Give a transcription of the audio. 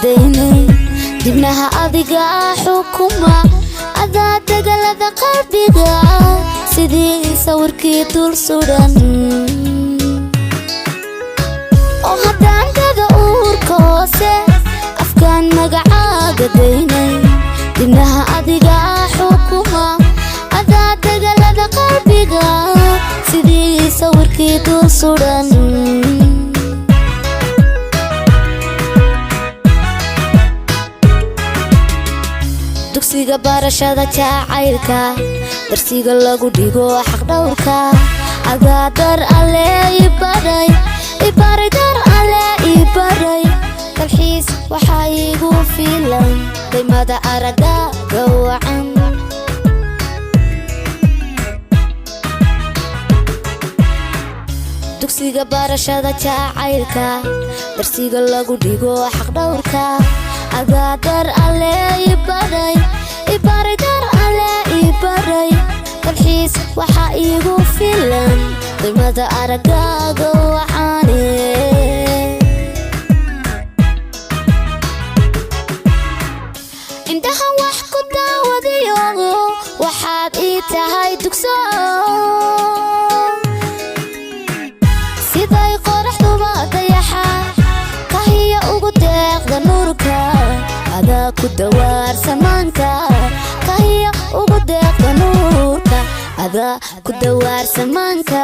daynay dibnaha adiga xukuma adaa dagalada qalbiga sidii sawirkii dul suran oo haddaan dada uurka hoose afkaan magacaaga daynay dibnaha adiga xukuma adaa dagalada qalbiga sidii sawirkii dul suran dugsiga barashada jacaylka darsiga lagu dhigo xaq dhowrka adaa dar alle ibaray dar alle ibaray dalxiis waxaa igu filan daymada araga gawacan dugsiga barashada jacaylka darsiga lagu dhigo xaq dhowrka adaa dar alle ibaray dar alle ibaray dalxiis waxaa igu filan daymada aragaaga waxaane indhahan wax ku daawadayo waxaad ii tahay dugso siday qoraxduba dayaxa kahiya ugu deeqda nuurka adaa ku dawaar samaanka kahiya ugu deeqda nuurka adaa ku dawaar samaanka